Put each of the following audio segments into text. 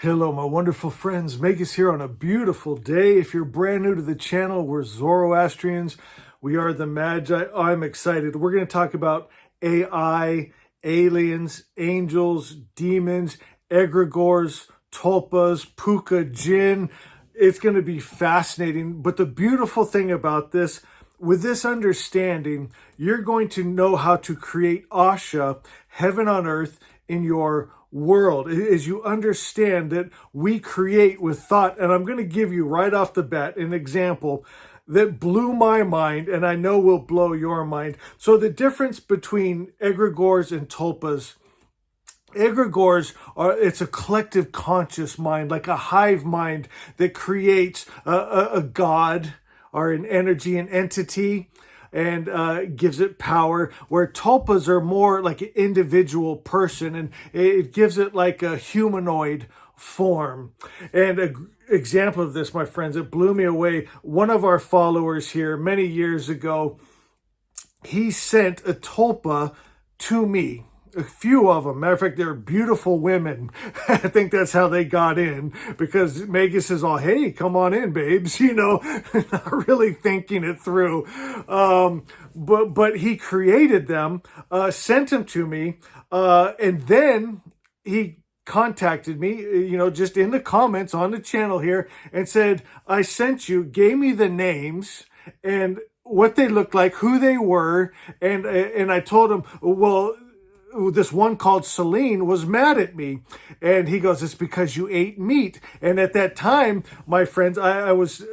Hello, my wonderful friends. Magus here on a beautiful day. If you're brand new to the channel, we're Zoroastrians. We are the Magi. I'm excited. We're going to talk about AI, aliens, angels, demons, egregores, tulpas, pooka, jinn. It's going to be fascinating. But the beautiful thing about this, with this understanding, you're going to know how to create Asha, heaven on earth, in your world, as you understand that we create with thought. And I'm going to give you right off the bat an example that blew my mind, and I know will blow your mind. So the difference between egregores and tulpas: egregores it's a collective conscious mind, like a hive mind that creates a god or an energy, an entity, and gives it power, where tulpas are more like an individual person, and it gives it like a humanoid form. And an example of this, my friends, it blew me away. One of our followers here many years ago, he sent a tulpa to me. A few of them. Matter of fact, they're beautiful women. I think that's how they got in, because Magus is all, hey, come on in, babes, not really thinking it through. But he created them, sent them to me, and then he contacted me, just in the comments on the channel here, and said, I sent you, gave me the names and what they looked like, who they were, and I told him, well, this one called Celine was mad at me. And he goes, it's because you ate meat. And at that time, my friends, I was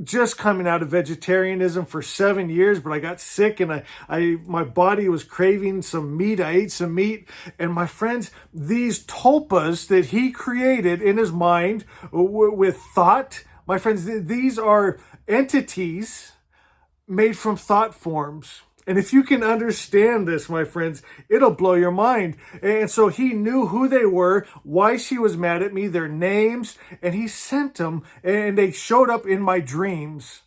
just coming out of vegetarianism for 7 years, but I got sick, and my body was craving some meat. I ate some meat. And my friends, these tulpas that he created in his mind with thought, my friends, these are entities made from thought forms. And if you can understand this, my friends, it'll blow your mind. And so he knew who they were, why she was mad at me, their names, and he sent them, and they showed up in my dreams.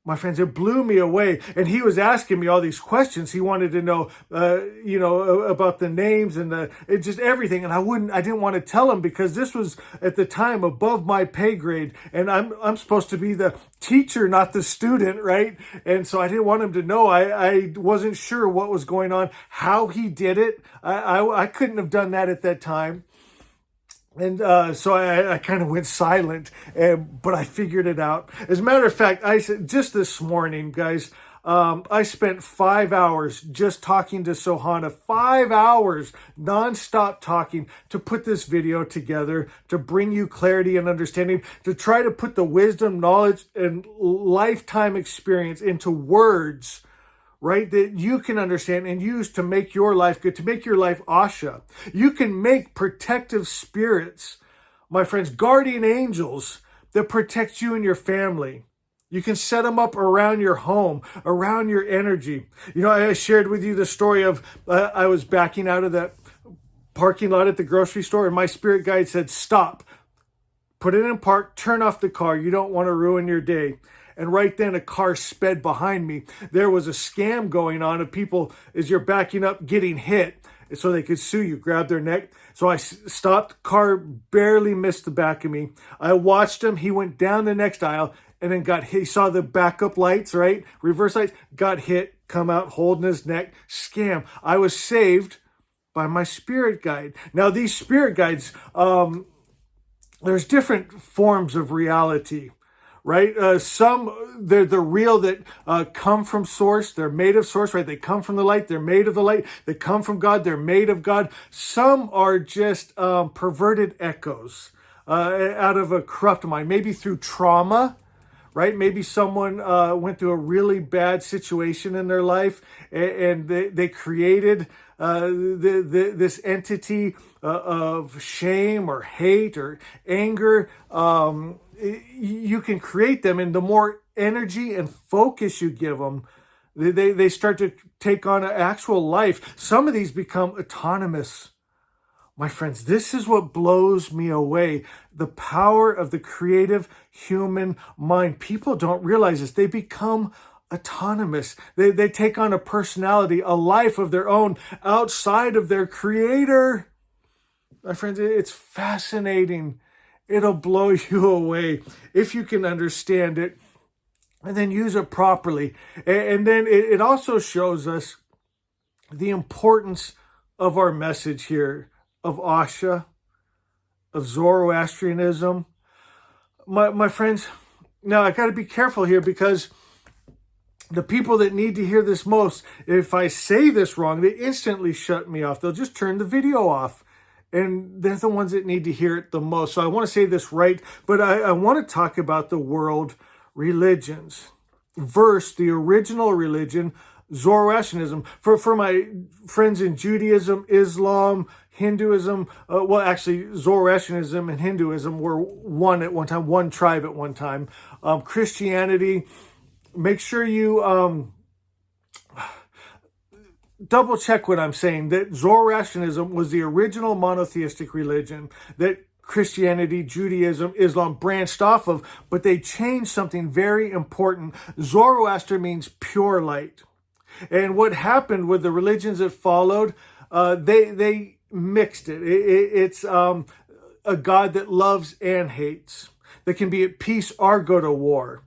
My friends, it blew me away. And he was asking me all these questions. He wanted to know, about the names and just everything. And I didn't want to tell him, because this was at the time above my pay grade. And I'm supposed to be the teacher, not the student, right? And so I didn't want him to know. I wasn't sure what was going on, how he did it. I couldn't have done that at that time. And so I kind of went silent, but I figured it out. As a matter of fact, I said just this morning, guys, I spent 5 hours just talking to Sohana, 5 hours nonstop talking to put this video together, to bring you clarity and understanding, to try to put the wisdom, knowledge, and lifetime experience into words, right, that you can understand and use to make your life good, to make your life Asha. You can make protective spirits, my friends, guardian angels that protect you and your family. You can set them up around your home, around your energy. I shared with you the story of I was backing out of that parking lot at the grocery store, and my spirit guide said, stop, put it in park, turn off the car. You don't want to ruin your day. And right then a car sped behind me. There was a scam going on of people, as you're backing up, getting hit so they could sue you, grab their neck. So I stopped, car barely missed the back of me. I watched him. He went down the next aisle and then got hit. He saw the backup lights, right? Reverse lights, got hit, come out holding his neck. Scam. I was saved by my spirit guide. Now these spirit guides, there's different forms of reality, right? Some, they're the real that come from source. They're made of source, right? They come from the light. They're made of the light. They come from God. They're made of God. Some are just perverted echoes out of a corrupt mind, maybe through trauma, right? Maybe someone went through a really bad situation in their life, and they created this entity of shame or hate or anger. You can create them, and the more energy and focus you give them, they start to take on an actual life. Some of these become autonomous. My friends, this is what blows me away. The power of the creative human mind. People don't realize this. They become autonomous. They take on a personality, a life of their own outside of their creator. My friends, it's fascinating. It'll blow you away if you can understand it and then use it properly. And then it also shows us the importance of our message here, of Asha, of Zoroastrianism. My friends, now I got to be careful here, because the people that need to hear this most, if I say this wrong, they instantly shut me off. They'll just turn the video off. And they're the ones that need to hear it the most. So I want to say this right, but I want to talk about the world religions versus the original religion, Zoroastrianism. For my friends in Judaism, Islam, Hinduism, well, actually, Zoroastrianism and Hinduism were one at one time, one tribe at one time. Christianity, make sure you double check what I'm saying, that Zoroastrianism was the original monotheistic religion that Christianity, Judaism, Islam branched off of, but they changed something very important. Zoroaster means pure light. And what happened with the religions that followed, they mixed it. It's a God that loves and hates, that can be at peace or go to war.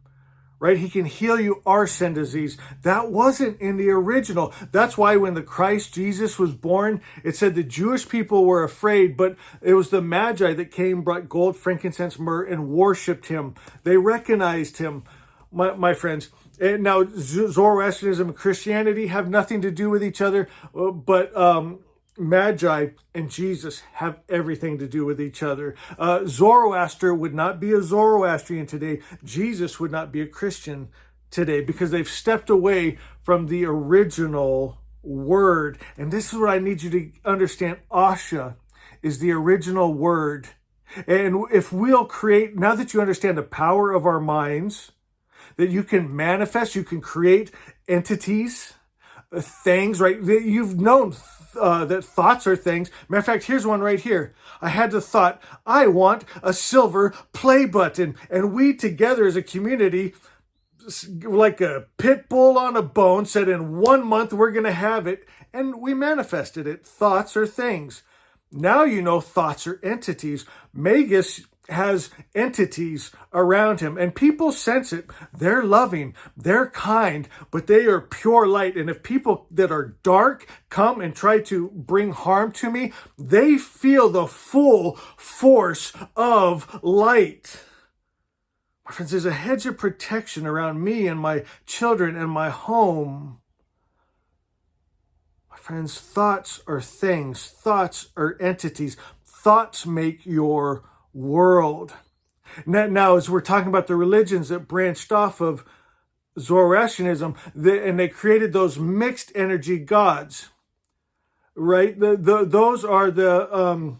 Right? He can heal you or send disease. That wasn't in the original. That's why when the Christ Jesus was born, it said the Jewish people were afraid, but it was the Magi that came, brought gold, frankincense, myrrh, and worshiped him. They recognized him, my friends. And now Zoroastrianism and Christianity have nothing to do with each other, but Magi and Jesus have everything to do with each other. Zoroaster would not be a Zoroastrian today. Jesus would not be a Christian today, because they've stepped away from the original word. And this is what I need you to understand. Asha is the original word. And if we'll create, now that you understand the power of our minds, that you can manifest, you can create entities, things, right? You've known that thoughts are things. Matter of fact, here's one right here. I had the thought, I want a silver play button. And we together as a community, like a pit bull on a bone, said in 1 month we're going to have it. And we manifested it. Thoughts are things. Now you know thoughts are entities. Magus has entities around him, and people sense it. They're loving, they're kind, but they are pure light. And if people that are dark come and try to bring harm to me, they feel the full force of light. My friends, there's a hedge of protection around me and my children and my home. My friends, thoughts are things. Thoughts are entities. Thoughts make your world. Now, as we're talking about the religions that branched off of Zoroastrianism, and they created those mixed energy gods, right? Those are the,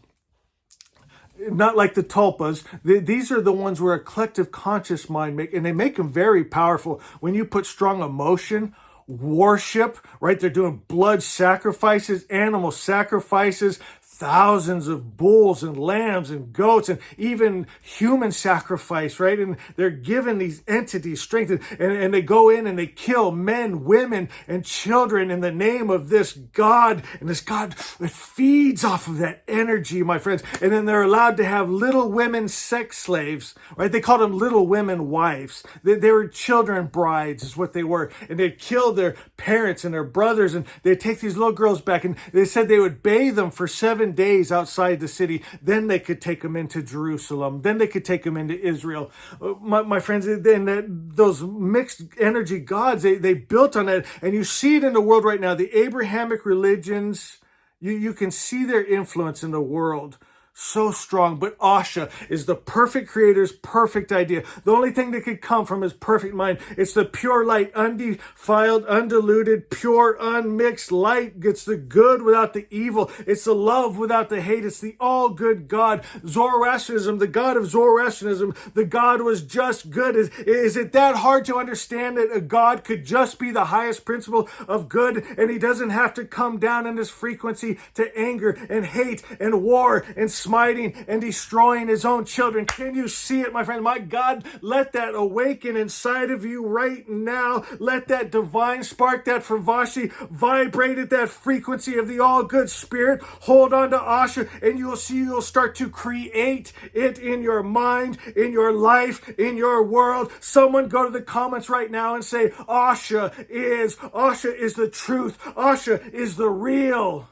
not like the tulpas. These are the ones where a collective conscious mind and they make them very powerful. When you put strong emotion, worship, right? They're doing blood sacrifices, animal sacrifices, thousands of bulls and lambs and goats and even human sacrifice, right? And they're giving these entities strength, and they go in and they kill men, women, and children in the name of this God. And this God that feeds off of that energy, my friends. And then they're allowed to have little women sex slaves, right? They called them little women wives. They were children brides is what they were. And they'd kill their parents and their brothers, and they'd take these little girls back, and they said they would bathe them for 7 days outside the city. Then they could take them into Jerusalem. Then they could take them into Israel. My friends, then those mixed energy gods, they built on that. And you see it in the world right now. The Abrahamic religions, you can see their influence in the world. So strong. But Asha is the perfect creator's perfect idea. The only thing that could come from his perfect mind, it's the pure light, undefiled, undiluted, pure, unmixed light. It's the good without the evil. It's the love without the hate. It's the all good God. Zoroastrianism, the God of Zoroastrianism, the God was just good. Is it that hard to understand that a God could just be the highest principle of good, and he doesn't have to come down in his frequency to anger and hate and war and smiting and destroying his own children. Can you see it, my friend? My God, let that awaken inside of you right now. Let that divine spark, that fervacity, vibrate at that frequency of the all-good spirit. Hold on to Asha, and you'll see you'll start to create it in your mind, in your life, in your world. Someone go to the comments right now and say, Asha is the truth. Asha is the real.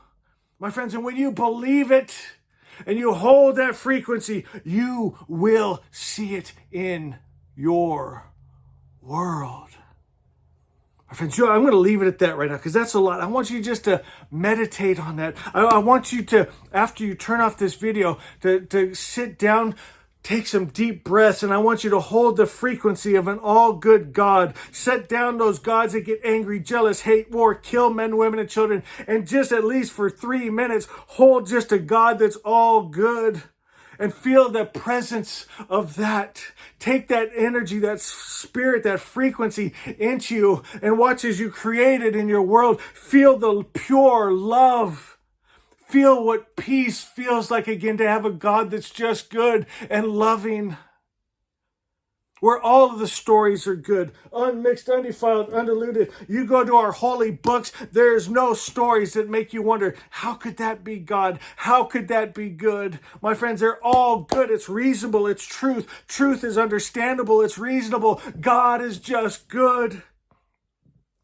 My friends, and when you believe it and you hold that frequency, you will see it in your world. My friends, I'm going to leave it at that right now because that's a lot. I want you just to meditate on that. I want you to, after you turn off this video, to sit down, take some deep breaths, and I want you to hold the frequency of an all-good God. Set down those gods that get angry, jealous, hate, war, kill men, women, and children, and just at least for 3 minutes, hold just a God that's all good. And feel the presence of that. Take that energy, that spirit, that frequency into you, and watch as you create it in your world. Feel the pure love. Feel what peace feels like again, to have a God that's just good and loving. Where all of the stories are good, unmixed, undefiled, undiluted. You go to our holy books, there's no stories that make you wonder, how could that be God? How could that be good? My friends, they're all good. It's reasonable. It's truth. Truth is understandable. It's reasonable. God is just good.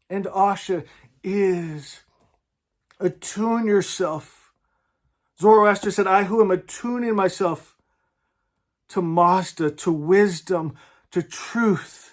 And Asha is. Attune yourself. Zoroaster said, I who am attuning myself to Mazda, to wisdom, to truth,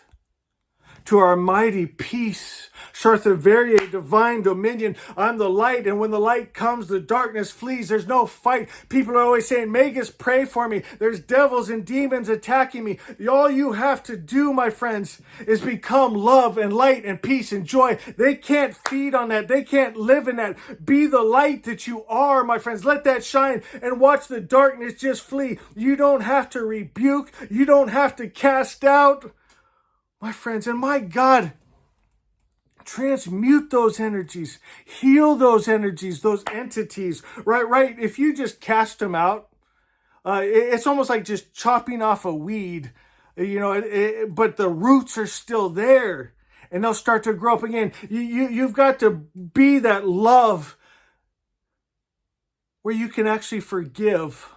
to our mighty peace, Sarthavariye, divine dominion. I'm the light, and when the light comes, the darkness flees. There's no fight. People are always saying, Magus, pray for me. There's devils and demons attacking me. All you have to do, my friends, is become love and light and peace and joy. They can't feed on that. They can't live in that. Be the light that you are, my friends. Let that shine and watch the darkness just flee. You don't have to rebuke. You don't have to cast out, my friends. And my God, transmute those energies, heal those energies, those entities, right? If you just cast them out, it's almost like just chopping off a weed, but the roots are still there and they'll start to grow up again. You've got to be that love where you can actually forgive.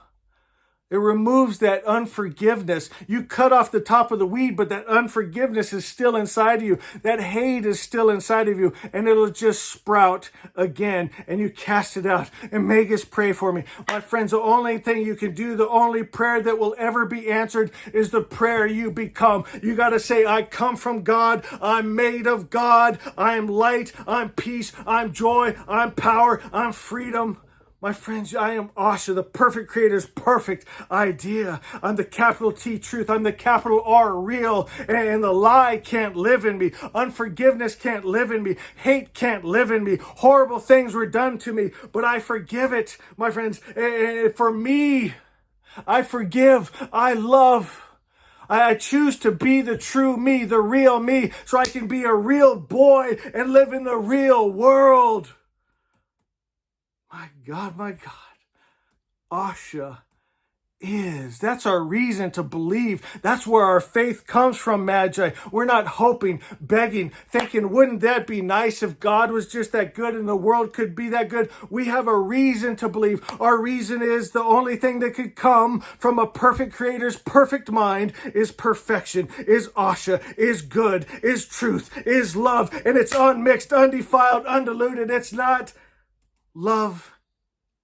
It removes that unforgiveness. You cut off the top of the weed, but that unforgiveness is still inside of you. That hate is still inside of you, and it'll just sprout again, and you cast it out. And Magus, pray for me. My friends, the only thing you can do, the only prayer that will ever be answered is the prayer you become. You got to say, I come from God. I'm made of God. I'm light. I'm peace. I'm joy. I'm power. I'm freedom. My friends, I am Asha, the perfect creator's perfect idea. I'm the capital T truth. I'm the capital R real. And the lie can't live in me. Unforgiveness can't live in me. Hate can't live in me. Horrible things were done to me, but I forgive it, my friends. For me, I forgive. I love. I choose to be the true me, the real me, so I can be a real boy and live in the real world. My God, Asha is. That's our reason to believe. That's where our faith comes from, Magi. We're not hoping, begging, thinking, wouldn't that be nice if God was just that good and the world could be that good? We have a reason to believe. Our reason is the only thing that could come from a perfect creator's perfect mind is perfection, is Asha, is good, is truth, is love, and it's unmixed, undefiled, undiluted. It's not love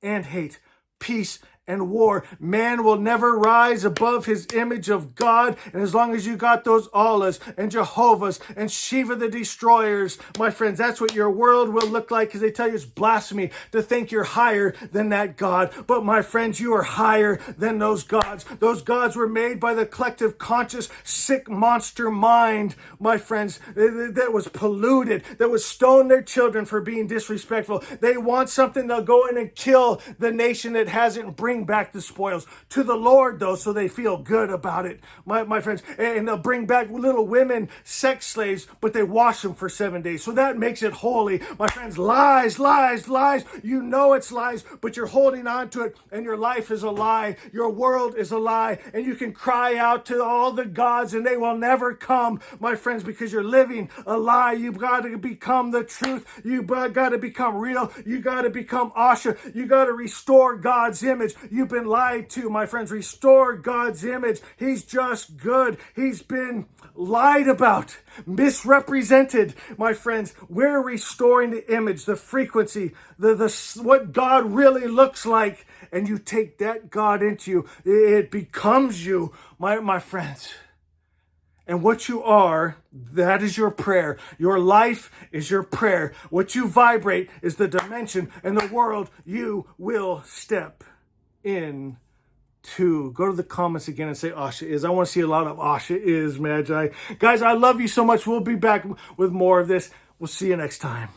and hate, peace and war. Man will never rise above his image of God. And as long as you got those Allahs and Jehovahs and Shiva the destroyers, my friends, that's what your world will look like, because they tell you it's blasphemy to think you're higher than that God. But my friends, you are higher than those gods. Those gods were made by the collective conscious sick monster mind, my friends, that was polluted, that was stoned their children for being disrespectful. They want something, they'll go in and kill the nation that hasn't bring bring back the spoils to the Lord, though, so they feel good about it, my friends. And they'll bring back little women, sex slaves, but they wash them for 7 days. So that makes it holy. My friends, lies, lies, lies. You know it's lies, but you're holding on to it, and your life is a lie. Your world is a lie, and you can cry out to all the gods, and they will never come, my friends, because you're living a lie. You've got to become the truth. You've got to become real. You got to become Asha. You got to restore God's image. You've been lied to, my friends. Restore God's image. He's just good. He's been lied about, misrepresented, my friends. We're restoring the image, the frequency, the what God really looks like, and you take that God into you. It becomes you, my friends. And what you are, that is your prayer. Your life is your prayer. What you vibrate is the dimension and the world you will step in to. Go to the comments again and say Asha is. I want to see a lot of Asha is, Magi. Guys, I love you so much. We'll be back with more of this. We'll see you next time.